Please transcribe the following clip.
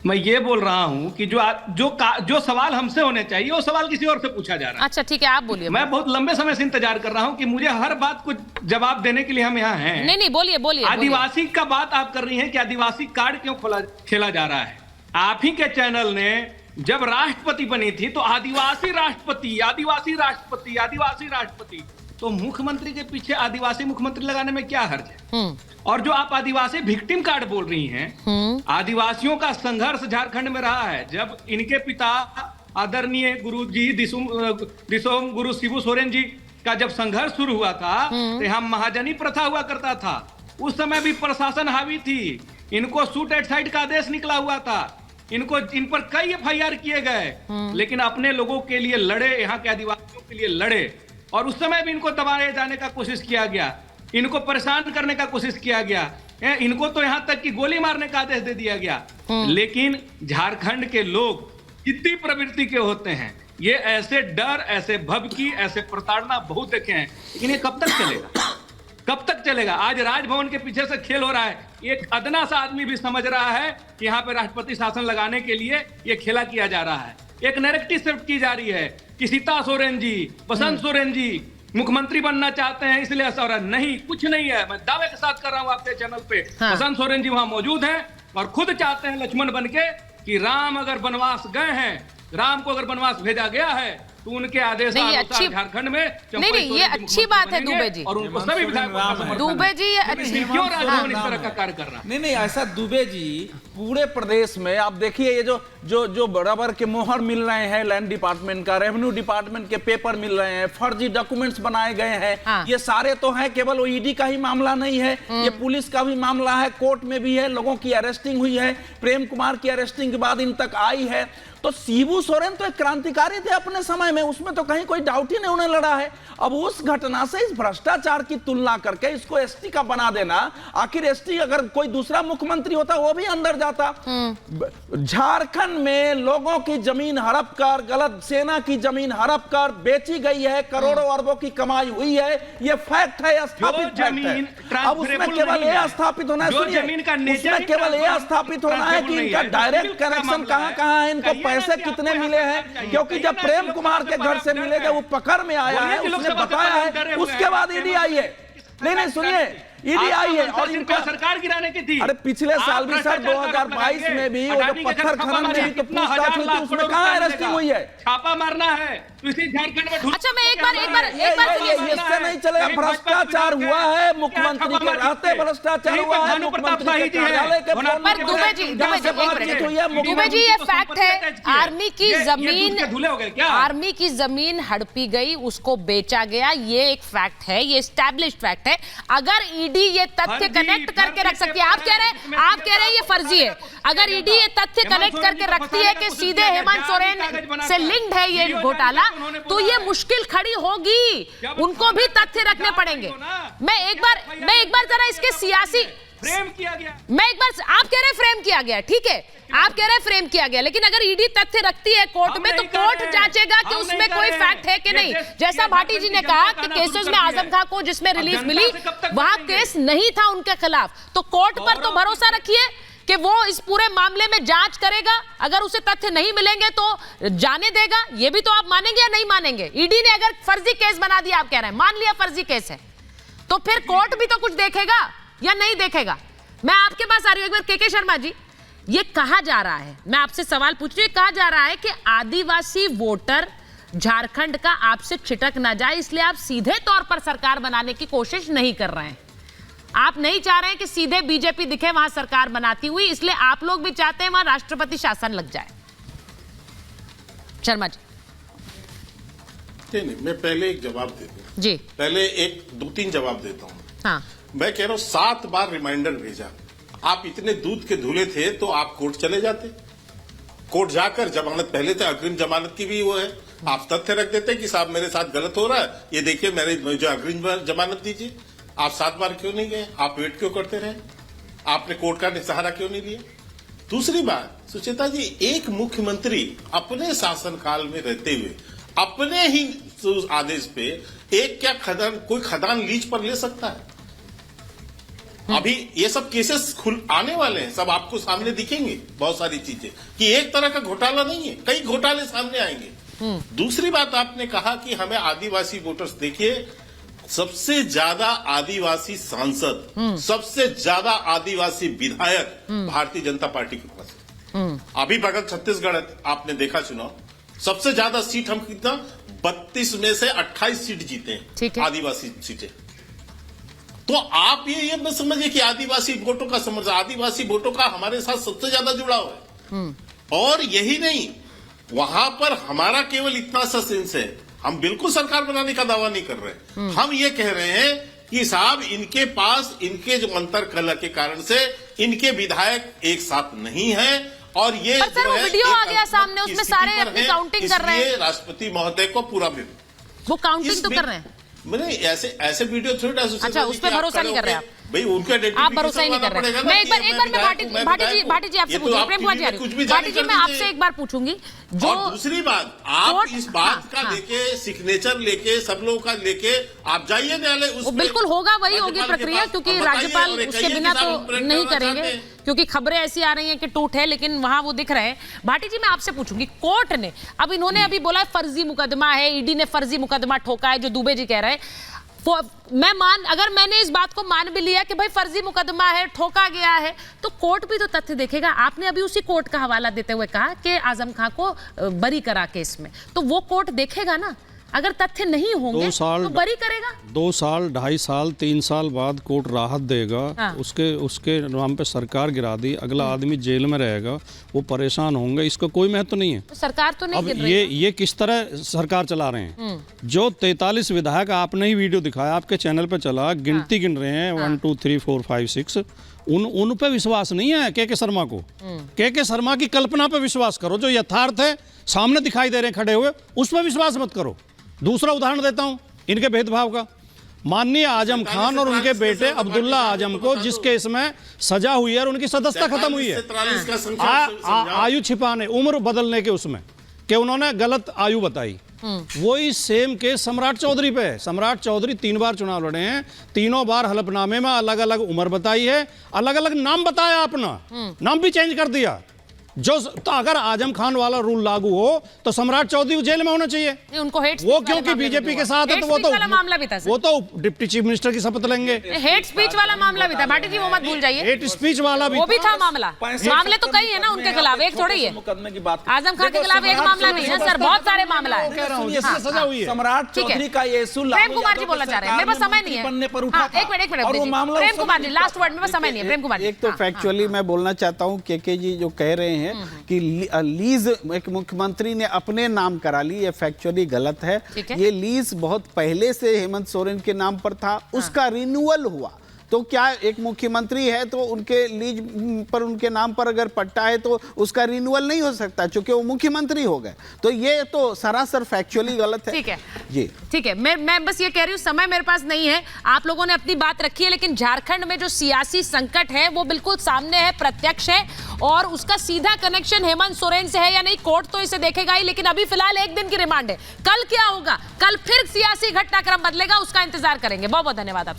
मैं ये बोल रहा हूं कि जो सवाल हमसे होने चाहिए वो सवाल किसी और से पूछा जा रहा है। अच्छा ठीक है, आप बोलिए। मैं बहुत लंबे समय से इंतजार कर रहा हूं कि मुझे हर बात को जवाब देने के लिए हम यहाँ हैं। नहीं बोलिए बोलिए। आदिवासी का बात आप कर रही हैं कि आदिवासी कार्ड क्यों खेला जा रहा है। आप ही के चैनल ने जब राष्ट्रपति बनी थी तो आदिवासी राष्ट्रपति, आदिवासी राष्ट्रपति, आदिवासी राष्ट्रपति, तो मुख्यमंत्री के पीछे आदिवासी मुख्यमंत्री लगाने में क्या हर्ज है। और जो आप आदिवासी विक्टिम कार्ड बोल रही हैं, आदिवासियों का संघर्ष झारखंड में रहा है। जब इनके पिता आदरणीय गुरुजी दिसोम गुरु शिबू सोरेन जी का जब संघर्ष शुरू हुआ था तो यहाँ महाजनी प्रथा हुआ करता था। उस समय भी प्रशासन हावी थी, इनको शूट एट साइट का आदेश निकला हुआ था, इन पर कई FIR किए गए, लेकिन अपने लोगों के लिए लड़े, यहाँ के आदिवासियों के लिए लड़े। और उस समय भी इनको दबाए जाने का कोशिश किया गया, इनको परेशान करने का कोशिश किया गया, इनको तो यहां तक कि गोली मारने का आदेश दे दिया गया। लेकिन झारखंड के लोग कितनी प्रवृत्ति के होते हैं, ये ऐसे डर, ऐसे भभकी, ऐसे प्रताड़ना बहुत देखे हैं। लेकिन ये कब तक चलेगा, कब तक चलेगा। आज राजभवन के पीछे से खेल हो रहा है। एक अदना सा आदमी भी समझ रहा है कि यहाँ पे राष्ट्रपति शासन लगाने के लिए ये खेला किया जा रहा है। एक नैरेटिव शिफ्ट की जा रही है कि सीता सोरेन जी, बसंत सोरेन जी मुख्यमंत्री बनना चाहते हैं इसलिए ऐसा हो रहा है। नहीं, कुछ नहीं है। मैं दावे के साथ कर रहा हूं आपके चैनल पे, बसंत सोरेन जी वहां मौजूद हैं और खुद चाहते हैं लक्ष्मण बनके कि राम अगर वनवास गए हैं, राम को अगर वनवास भेजा गया है तो उनके आदेश अनुसार झारखंड में नहीं ये अच्छी बात है दुबे जी। और उनको सभी विधायक दुबे जी अच्छी क्यों राजभवन इस तरह का कार्य कर रहा है। नहीं ऐसा दुबे जी पूरे प्रदेश में आप देखिए, ये जो बराबर के मोहर मिल रहे हैं, लैंड डिपार्टमेंट का, रेवेन्यू डिपार्टमेंट के पेपर मिल रहे हैं, फर्जी डॉक्यूमेंट्स बनाए गए हैं, ये सारे तो हैं। केवल वो ईडी का ही मामला नहीं है, ये पुलिस का भी मामला है, कोर्ट में भी है, लोगों की अरेस्टिंग हुई है, प्रेम कुमार की अरेस्टिंग के बाद इन तक आई है। तो शिबू सोरेन तो एक क्रांतिकारी थे अपने समय में, उसमें तो कहीं कोई डाउट ही नहीं उन्हें लड़ा है। अब उस घटना से इस भ्रष्टाचार की तुलना करके इसको एसटी का बना देना, आखिर एसटी अगर कोई दूसरा मुख्यमंत्री होता वो भी अंदर जाता। झारखंड में लोगों की जमीन हड़प कर, गलत सेना की जमीन हड़प कर बेची गई है, करोड़ों अरबों की कमाई हुई है, ये फैक्ट है, स्थापित फैक्ट है। अब उसमें केवल ये स्थापित होना है, उसमें केवल ये स्थापित होना है कि इनका डायरेक्ट कनेक्शन कहां है, इनको पैसे कितने मिले हैं। क्योंकि जब प्रेम कुमार के घर से मिले, जब वो पकड़ में आया है, उसने बताया है, उसके बाद ईडी आई है। नहीं सुनिए, ईडी आई है और इनका सरकार गिराने की थी। अरे पिछले साल भी सर 2022 में भी वो जो पत्थर खनन में भी तो पूछताछ हुई थी, उसमें कहां अरेस्टिंग हुई है। छापा मारना है इसी झारखंड में। अच्छा मैं एक बार इससे नहीं चलेगा। भ्रष्टाचार हुआ है, मुख्यमंत्री के रहते भ्रष्टाचार हुआ है, मुख्यमंत्री के कार्यालय के पर दुबे जी ये फैक्ट है, आर्मी की जमीन हड़पी गई, उसको बेचा गया, ये एक फैक्ट है, ये एस्टैब्लिश्ड फैक्ट है। अगर ईडी ये तथ्य कनेक्ट करके रख सकती है, आप कह रहे हैं ये फर्जी है। अगर ईडी ये तथ्य कनेक्ट करके रखती है कि सीधे हेमंत सोरेन से लिंक्ड है ये घोटाला, तो ये मुश्किल खड़ी होगी, उनको भी तथ्य रखने पड़ेंगे। मैं एक बार जरा इसके सियासी फ्रेम किया गया, आप कह रहे हैं फ्रेम किया गया, ठीक है, आप कह रहे हैं फ्रेम किया गया, लेकिन अगर ईडी तथ्य रखती है कोर्ट में तो कोर्ट जांचेगा कि उसमें कोई फैक्ट है कि नहीं। जैसा भाटी जी ने कहा कि केसेस में आजम खां को जिसमें रिलीफ मिली वहां केस नहीं था उनके खिलाफ, तो कोर्ट पर तो भरोसा रखिए कि वो इस पूरे मामले में जांच करेगा, अगर उसे तथ्य नहीं मिलेंगे तो जाने देगा। ये भी तो आप मानेंगे या नहीं मानेंगे। ईडी ने अगर फर्जी केस बना दिया, आप कह रहे हैं मान लिया फर्जी केस है, तो फिर कोर्ट भी तो कुछ देखेगा या नहीं देखेगा। मैं आपके पास आ रही हूं एक बार, के शर्मा जी, ये कहा जा रहा है, मैं आपसे सवाल पूछ रही हूं, कहा जा रहा है कि आदिवासी वोटर झारखंड का आपसे छिटक ना जाए, इसलिए आप सीधे तौर पर सरकार बनाने की कोशिश नहीं कर रहे हैं। आप नहीं चाह रहे हैं कि सीधे बीजेपी दिखे वहां सरकार बनाती हुई, इसलिए आप लोग भी चाहते हैं वहां राष्ट्रपति शासन लग जाए। शर्मा जी। नहीं, मैं पहले एक जवाब देता हूं जी, पहले एक 2-3 जवाब देता हूं। हाँ, मैं कह रहा हूं 7 बार रिमाइंडर भेजा। आप इतने दूध के धुले थे तो आप कोर्ट चले जाते, कोर्ट जाकर जमानत, पहले तो अग्रिम जमानत की भी वो है, आप तथ्य रख देते कि साहब मेरे साथ गलत हो रहा है, ये देखिए मेरे जो अग्रिम जमानत दीजिए। आप 7 बार क्यों नहीं गए, आप वेट क्यों करते रहे, आपने कोर्ट का सहारा क्यों नहीं लिया। दूसरी बात सुचेता जी, एक मुख्यमंत्री अपने शासनकाल में रहते हुए अपने ही आदेश पे एक क्या कोई खदान लीज पर ले सकता है? अभी ये सब केसेस आने वाले हैं, सब आपको सामने दिखेंगे, बहुत सारी चीजें कि एक तरह का घोटाला नहीं है, कई घोटाले सामने आएंगे। दूसरी बात आपने कहा कि हमें आदिवासी वोटर्स, देखिए सबसे ज्यादा आदिवासी सांसद, सबसे ज्यादा आदिवासी विधायक भारतीय जनता पार्टी के पास है। अभी बगल छत्तीसगढ़ आपने देखा चुनाव, सबसे ज्यादा सीट हम कितना 32 में से 28 सीट जीते हैं आदिवासी सीटें। तो आप ये मत समझिए कि आदिवासी वोटों का समझ, आदिवासी वोटों का हमारे साथ सबसे ज्यादा जुड़ाव है। और यही नहीं, वहां पर हमारा केवल इतना सा सेंस है, हम बिल्कुल सरकार बनाने का दावा नहीं कर रहे, हम ये कह रहे हैं कि साहब इनके पास इनके जो अंतर कलह के कारण से इनके विधायक एक साथ नहीं है। और ये सर वो वीडियो आ गया सामने, उसमें सारे अपनी काउंटिंग कर रहे हैं। राष्ट्रपति महोदय को पूरा वो काउंटिंग तो कर रहे हैं, मैंने ऐसे वीडियो थोड़ी। अच्छा, उस पर भरोसा नहीं कर रहे आप भाई, उनका आप भरोसा ही नहीं कर रहे। मैं एक बार भाटी जी आपसे पूछूंगी, प्रेम कुमार जी, भाटी जी मैं आपसे एक बार पूछूंगी जो। और दूसरी बात, आप इस बात का लेके सिग्नेचर लेके सब लोगों का लेके आप जाइए न्यायालय, बिल्कुल होगा, वही होगी प्रक्रिया, क्योंकि राज्यपाल उसके बिना तो नहीं करेंगे, क्योंकि खबरें ऐसी आ रही हैं कि टूट है, लेकिन वहां वो दिख रहे हैं। भाटी जी मैं आपसे पूछूंगी, कोर्ट ने अब इन्होंने अभी बोला फर्जी मुकदमा है, ईडी ने फर्जी मुकदमा ठोका है, जो दुबे जी कह रहे हैं। अगर मैंने इस बात को मान भी लिया कि भाई फर्जी मुकदमा है, ठोका गया है, तो कोर्ट भी तो तथ्य देखेगा। आपने अभी उसी कोर्ट का हवाला देते हुए कहा कि आजम खां को बरी करा केस में, तो वो कोर्ट देखेगा ना, अगर तथ्य नहीं होंगे तो बरी करेगा। 2 साल 2.5 साल 3 साल बाद कोर्ट राहत देगा। हाँ। उसके नाम पे सरकार गिरा दी, अगला आदमी जेल में रहेगा, वो परेशान होंगे, इसका कोई महत्व नहीं है। तो सरकार तो नहीं अब ये किस तरह सरकार चला रहे हैं? जो 43 विधायक, आपने ही वीडियो दिखाया, आपके चैनल पे चला, गिनती गिन रहे हैं 1 2 3 4 5 6, उन पे विश्वास नहीं है के शर्मा को। के शर्मा की कल्पना पे विश्वास करो, जो यथार्थ है सामने दिखाई दे रहे हैं खड़े हुए, उस पर विश्वास मत करो। दूसरा उदाहरण देता हूं इनके भेदभाव का। माननीय आजम खान और उनके बेटे अब्दुल्ला आजम को जिस केस में सजा हुई है और उनकी सदस्यता खत्म हुई है, आयु छिपाने, उम्र बदलने के उसमें कि उन्होंने गलत आयु बताई, वही सेम केस सम्राट चौधरी पे है। सम्राट चौधरी 3 बार चुनाव लड़े हैं, तीनों बार हलफनामे में अलग अलग उम्र बताई है, अलग अलग नाम बताया, अपना नाम भी चेंज कर दिया। तो अगर आजम खान वाला रूल लागू हो तो सम्राट चौधरी जेल में होना चाहिए। उनको वो क्योंकि बीजेपी के साथ है, तो वो तो डिप्टी चीफ मिनिस्टर की शपथ लेंगे। हेट स्पीच वाला मामला भी था भाटी जी, वो मत भूल जाइए। हेट स्पीच वाला भी था मामला। मामले तो कई है ना उनके खिलाफ, एक थोड़ी है। आजम खान के खिलाफ एक मामला नहीं है सर, बहुत सारे मामला है। सजा हुई है। सम्राट चौधरी का ये प्रेम कुमार जी बोलना चाह रहे हैं, मेरे पास समय नहीं है। एक minute Prem Kumar ji, last word, मेरे पास समय नहीं है। प्रेम कुमार जी, एक तो फैक्चुअली मैं बोलना चाहता हूँ, के जी जो कह रहे हैं कि लीज एक मुख्यमंत्री ने अपने नाम करा ली, ये फैक्चुअली गलत है। ये लीज बहुत पहले से हेमंत सोरेन के नाम पर था, उसका रिन्यूअल हुआ। तो क्या एक मुख्यमंत्री है तो उनके लीज पर, उनके नाम पर अगर पट्टा है तो उसका रिन्यूअल नहीं हो सकता, क्योंकि वो मुख्यमंत्री हो गए। तो ये तो सरासर फैक्चुअली गलत है। ठीक है जी, ठीक है। मैं बस ये कह रही हूँ, समय मेरे पास नहीं है, आप लोगों ने अपनी बात रखी है, लेकिन झारखंड में जो सियासी संकट है वो बिल्कुल सामने है, प्रत्यक्ष है, और उसका सीधा कनेक्शन हेमंत सोरेन से है या नहीं, कोर्ट तो इसे देखेगा ही, लेकिन अभी फिलहाल 1 दिन की रिमांड है। कल क्या होगा, कल फिर सियासी घटनाक्रम बदलेगा, उसका इंतजार करेंगे। बहुत बहुत धन्यवाद आप